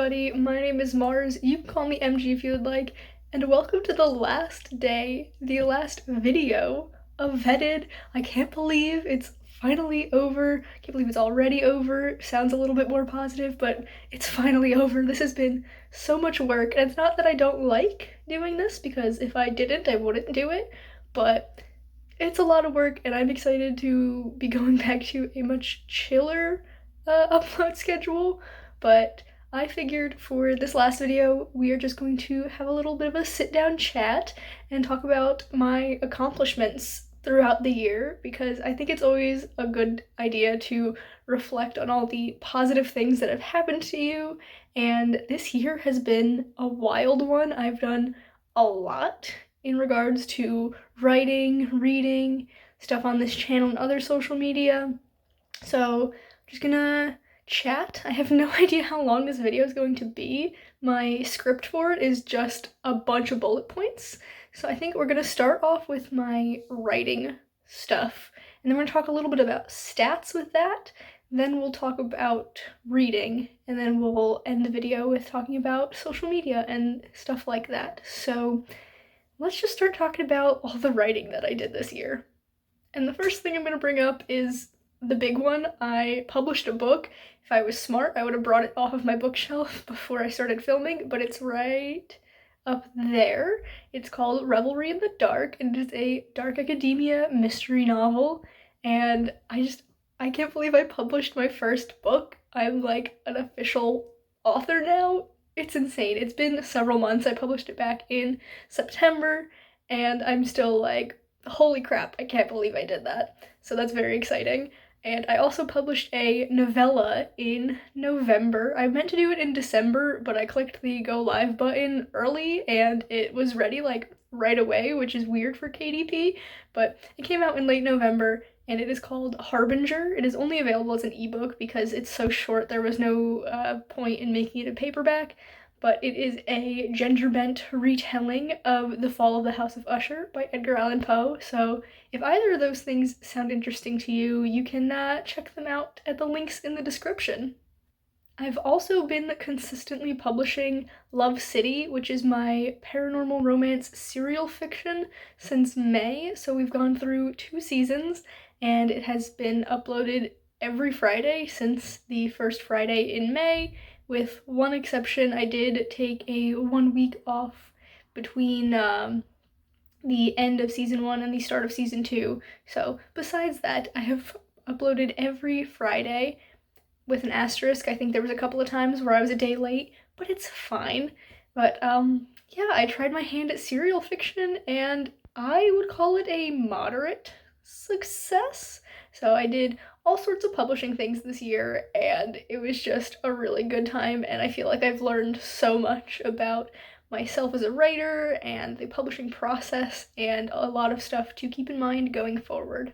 everybody, my name is Mars, you can call me MG if you would like, and welcome to the last day, the last video of Vetted. I can't believe it's finally over, can't believe it's already over, sounds a little bit more positive, but it's finally over. This has been so much work, and it's not that I don't like doing this, because if I didn't, I wouldn't do it, but it's a lot of work, and I'm excited to be going back to a much chiller upload schedule, but I figured for this last video, we are just going to have a little bit of a sit-down chat and talk about my accomplishments throughout the year, because I think it's always a good idea to reflect on all the positive things that have happened to you, and this year has been a wild one. I've done a lot in regards to writing, reading, stuff on this channel and other social media, so I'm just gonna chat. I have no idea how long this video is going to be. My script for it is just a bunch of bullet points. So I think we're gonna start off with my writing stuff, and then we're gonna talk a little bit about stats with that. Then we'll talk about reading, and then we'll end the video with talking about social media and stuff like that. So let's just start talking about all the writing that I did this year. And the first thing I'm gonna bring up is the big one. I published a book. If I was smart, I would have brought it off of my bookshelf before I started filming, but it's right up there. It's called Revelry in the Dark, and it is a dark academia mystery novel, and I can't believe I published my first book. I'm like an official author now. It's insane. It's been several months. I published it back in September, and I'm still like, holy crap, I can't believe I did that. So that's very exciting. And I also published a novella in November. I meant to do it in December, but I clicked the go live button early and it was ready like right away, which is weird for KDP, but it came out in late November, and it is called Harbinger. It is only available as an ebook because it's so short. There was no point in making it a paperback, but it is a gender-bent retelling of The Fall of the House of Usher by Edgar Allan Poe. So if either of those things sound interesting to you, you can check them out at the links in the description. I've also been consistently publishing Love City, which is my paranormal romance serial fiction, since May. So we've gone through 2 seasons, and it has been uploaded every Friday since the first Friday in May. With one exception, I did take a 1 week off between the end of season 1 and the start of season 2. So besides that, I have uploaded every Friday with an asterisk. I think there was a couple of times where I was a day late, but it's fine. But yeah, I tried my hand at serial fiction, and I would call it a moderate success. So I did all sorts of publishing things this year, and it was just a really good time, and I feel like I've learned so much about myself as a writer and the publishing process, and a lot of stuff to keep in mind going forward.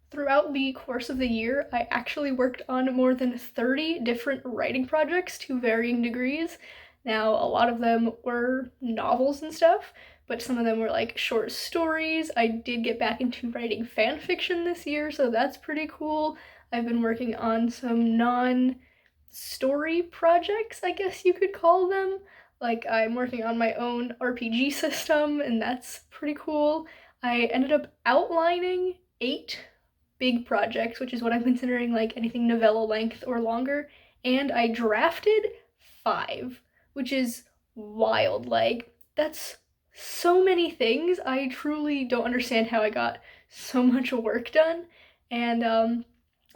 Throughout the course of the year, I actually worked on more than 30 different writing projects to varying degrees. Now, a lot of them were novels and stuff, but some of them were like short stories. I did get back into writing fan fiction this year, so that's pretty cool. I've been working on some non-story projects, I guess you could call them. Like, I'm working on my own RPG system, and that's pretty cool. I ended up outlining 8 big projects, which is what I'm considering like anything novella length or longer, and I drafted 5, which is wild. Like, that's so many things. I truly don't understand how I got so much work done, and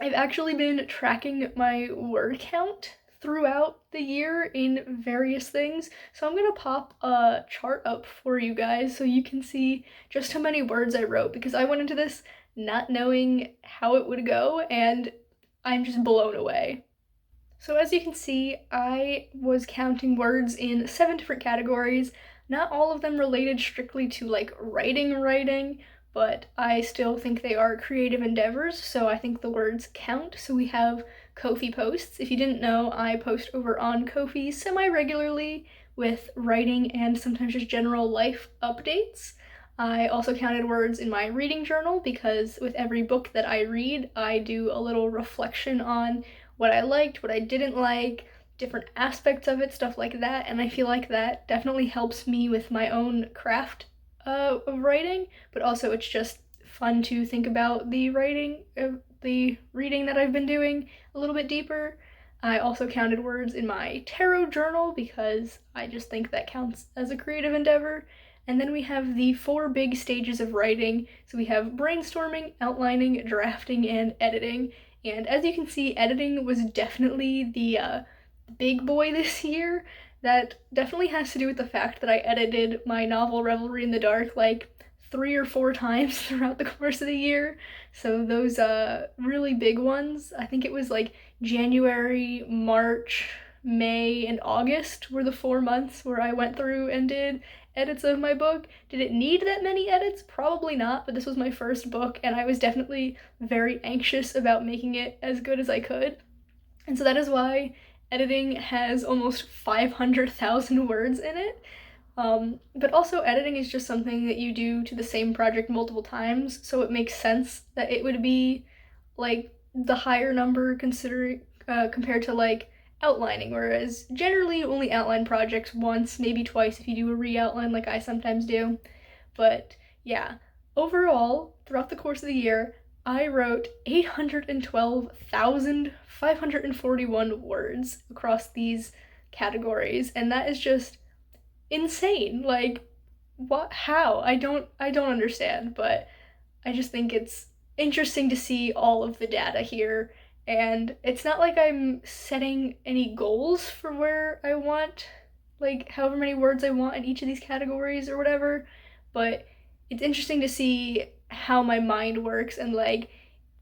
I've actually been tracking my word count throughout the year in various things, so I'm gonna pop a chart up for you guys so you can see just how many words I wrote, because I went into this not knowing how it would go, and I'm just blown away. So as you can see, I was counting words in 7 different categories, not all of them related strictly to like writing, but I still think they are creative endeavors, so I think the words count. So we have Ko-fi posts. If you didn't know, I post over on Ko-fi semi-regularly with writing and sometimes just general life updates. I also counted words in my reading journal, because with every book that I read, I do a little reflection on what I liked, what I didn't like, different aspects of it, stuff like that, and I feel like that definitely helps me with my own craft of writing, but also it's just fun to think about the reading that I've been doing a little bit deeper. I also counted words in my tarot journal because I just think that counts as a creative endeavor. And then we have the 4 big stages of writing. So we have brainstorming, outlining, drafting, and editing. And as you can see, editing was definitely the big boy this year. That definitely has to do with the fact that I edited my novel Revelry in the Dark like 3 or 4 times throughout the course of the year. So those really big ones, I think it was like January, March, May, and August were the 4 months where I went through and did edits of my book. Did it need that many edits? Probably not, but this was my first book and I was definitely very anxious about making it as good as I could. And so that is why editing has almost 500,000 words in it. But also editing is just something that you do to the same project multiple times, so it makes sense that it would be like the higher number considering compared to like outlining, whereas generally you only outline projects once, maybe twice if you do a re-outline like I sometimes do. But yeah, overall, throughout the course of the year, I wrote 812,541 words across these categories, and that is just insane. Like, what? How? I don't understand, but I just think it's interesting to see all of the data here. And it's not like I'm setting any goals for where I want, like, however many words I want in each of these categories or whatever, but it's interesting to see how my mind works and, like,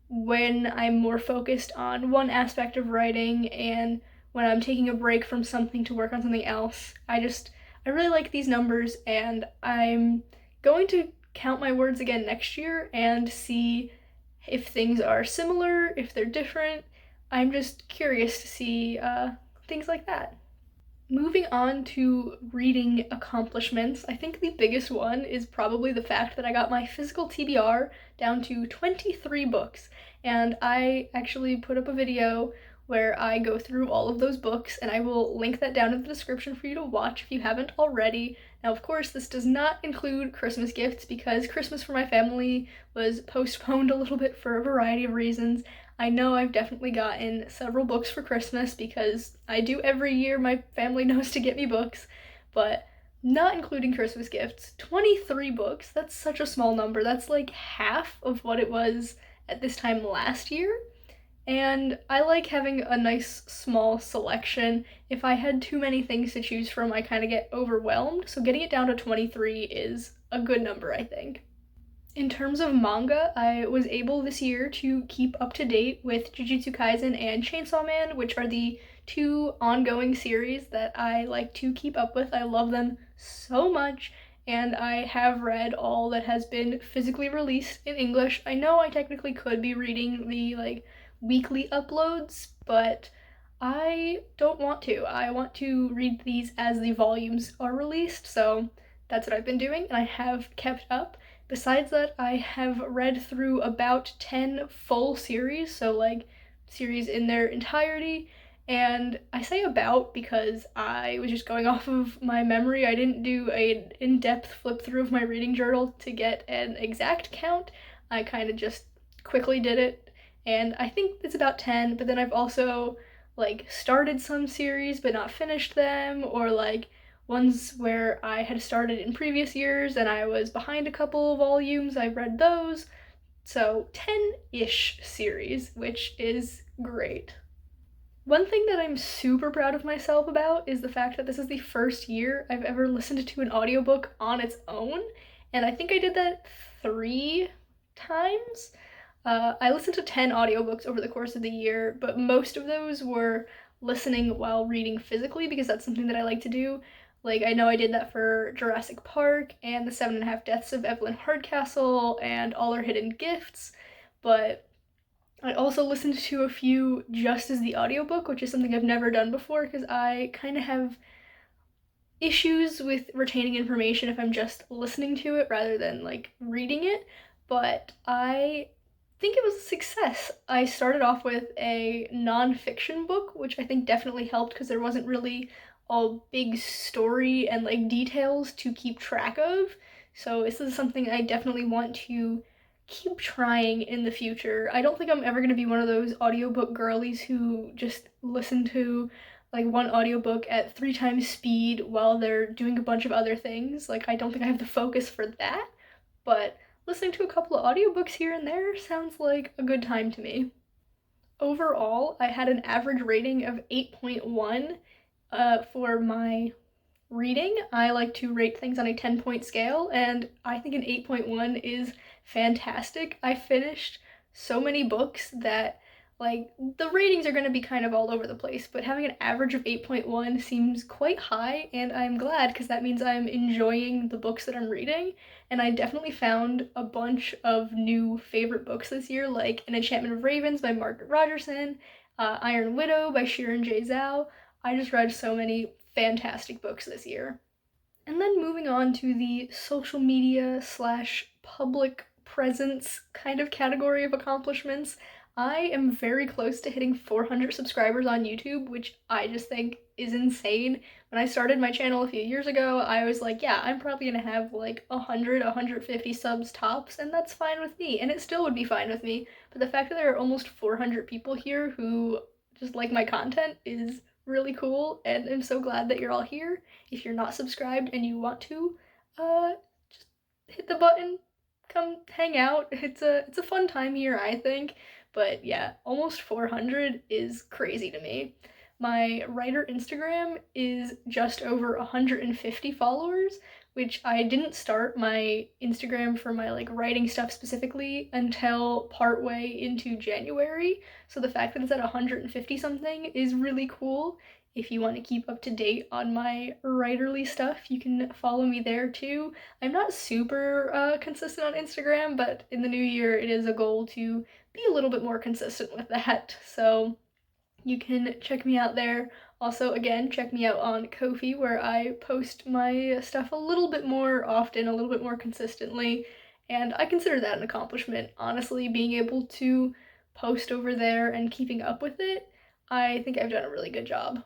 when I'm more focused on one aspect of writing and when I'm taking a break from something to work on something else. I really like these numbers and I'm going to count my words again next year and see if things are similar, if they're different. I'm just curious to see things like that. Moving on to reading accomplishments, I think the biggest one is probably the fact that I got my physical TBR down to 23 books. And I actually put up a video where I go through all of those books, and I will link that down in the description for you to watch if you haven't already. Now, of course, this does not include Christmas gifts because Christmas for my family was postponed a little bit for a variety of reasons. I know I've definitely gotten several books for Christmas because I do every year. My family knows to get me books, but not including Christmas gifts. 23 books, that's such a small number. That's like half of what it was at this time last year. And I like having a nice small selection. If I had too many things to choose from, I kind of get overwhelmed. So getting it down to 23 is a good number, I think. In terms of manga, I was able this year to keep up to date with Jujutsu Kaisen and Chainsaw Man, which are the 2 ongoing series that I like to keep up with. I love them so much, and I have read all that has been physically released in English. I know I technically could be reading the weekly uploads, but I don't want to. I want to read these as the volumes are released, so that's what I've been doing, and I have kept up. Besides that, I have read through about 10 full series, so series in their entirety. And I say about because I was just going off of my memory. I didn't do an in-depth flip through of my reading journal to get an exact count. I kind of just quickly did it, and I think it's about 10, but then I've also started some series but not finished them, or ones where I had started in previous years and I was behind a couple of volumes. I read those. So 10-ish series, which is great. One thing that I'm super proud of myself about is the fact that this is the first year I've ever listened to an audiobook on its own, and I think I did that 3 times. I listened to 10 audiobooks over the course of the year, but most of those were listening while reading physically because that's something that I like to do. I know I did that for Jurassic Park and The 7.5 Deaths of Evelyn Hardcastle and All Our Hidden Gifts, but I also listened to a few just as the audiobook, which is something I've never done before because I kind of have issues with retaining information if I'm just listening to it rather than reading it. But I think it was a success. I started off with a nonfiction book, which I think definitely helped because there wasn't really a big story and like details to keep track of. So this is something I definitely want to keep trying in the future. I don't think I'm ever going to be one of those audiobook girlies who just listen to like one audiobook at 3 times speed while they're doing a bunch of other things. Like I don't think I have the focus for that, but listening to a couple of audiobooks here and there sounds like a good time to me. Overall, I had an average rating of 8.1 for my reading. I like to rate things on a 10-point scale, and I think an 8.1 is fantastic. I finished so many books that like the ratings are going to be kind of all over the place, but having an average of 8.1 seems quite high, and I'm glad because that means I'm enjoying the books that I'm reading. And I definitely found a bunch of new favorite books this year, like An Enchantment of Ravens by Margaret Rogerson, Iron Widow by Shirin J. Zhao. I just read so many fantastic books this year. And then moving on to the social media slash public presence kind of category of accomplishments, I am very close to hitting 400 subscribers on YouTube, which I just think is insane. When I started my channel a few years ago, I was like, yeah, I'm probably gonna have like 100, 150 subs tops, and that's fine with me, and it still would be fine with me. But the fact that there are almost 400 people here who just like my content is really cool, and I'm so glad that you're all here. If you're not subscribed and you want to, just hit the button, come hang out. It's a fun time here, I think. But yeah, almost 400 is crazy to me. My writer Instagram is just over 150 followers, which I didn't start my Instagram for my like writing stuff specifically until partway into January. So the fact that it's at 150 something is really cool. If you want to keep up to date on my writerly stuff, you can follow me there too. I'm not super consistent on Instagram, but in the new year, it is a goal to be a little bit more consistent with that. So you can check me out there. Also, again, check me out on Ko-fi, where I post my stuff a little bit more often, a little bit more consistently, and I consider that an accomplishment. Honestly, being able to post over there and keeping up with it, I think I've done a really good job.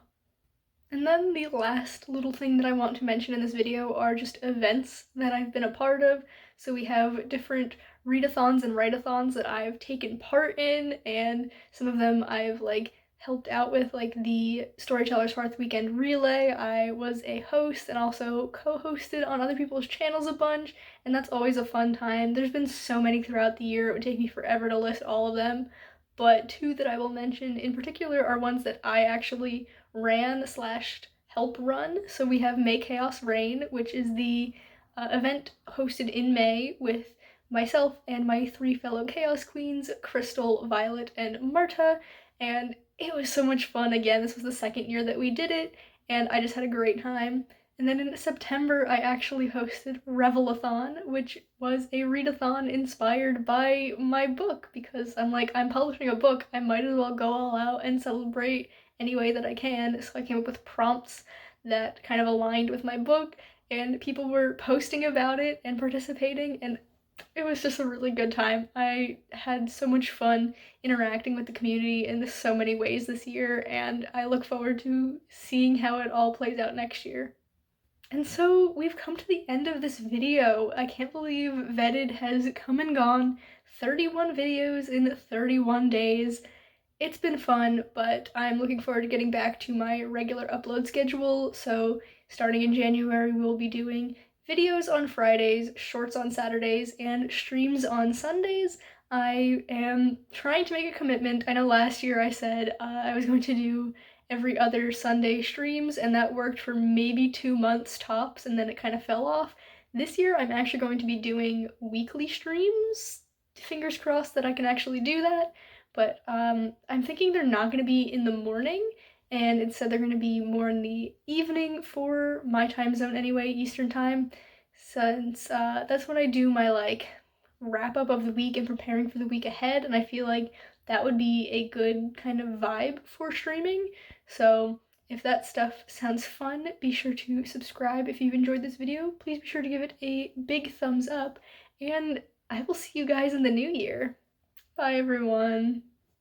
And then the last little thing that I want to mention in this video are just events that I've been a part of. So we have different readathons and write-a-thons that I've taken part in, and some of them I've like helped out with, like the Storytellers Hearth Weekend Relay. I was a host and also co-hosted on other people's channels a bunch, and that's always a fun time. There's been so many throughout the year, it would take me forever to list all of them, but two that I will mention in particular are ones that I actually ran slash help run. So we have May Chaos Reign, which is the event hosted in May with myself and my 3 fellow Chaos Queens, Crystal, Violet, and Marta, and it was so much fun. Again, this was the second year that we did it, and I just had a great time. And then in September, I actually hosted Revelathon, which was a readathon inspired by my book, because I'm like, I'm publishing a book, I might as well go all out and celebrate any way that I can. So I came up with prompts that kind of aligned with my book, and people were posting about it and participating, and it was just a really good time. I had so much fun interacting with the community in so many ways this year, and I look forward to seeing how it all plays out next year. And so we've come to the end of this video. I can't believe Vedid has come and gone. 31 videos in 31 days. It's been fun, but I'm looking forward to getting back to my regular upload schedule. So starting in January, we'll be doing videos on Fridays, shorts on Saturdays, and streams on Sundays. I am trying to make a commitment. I know last year I said I was going to do every other Sunday streams, and that worked for maybe 2 months tops, and then it kind of fell off. This year I'm actually going to be doing weekly streams. Fingers crossed that I can actually do that, but I'm thinking they're not going to be in the morning, and instead they're going to be more in the evening for my time zone anyway, Eastern time, since that's when I do my like wrap up of the week and preparing for the week ahead, and I feel like that would be a good kind of vibe for streaming. So if that stuff sounds fun, be sure to subscribe. If you've enjoyed this video, please be sure to give it a big thumbs up, and I will see you guys in the new year. Bye, everyone.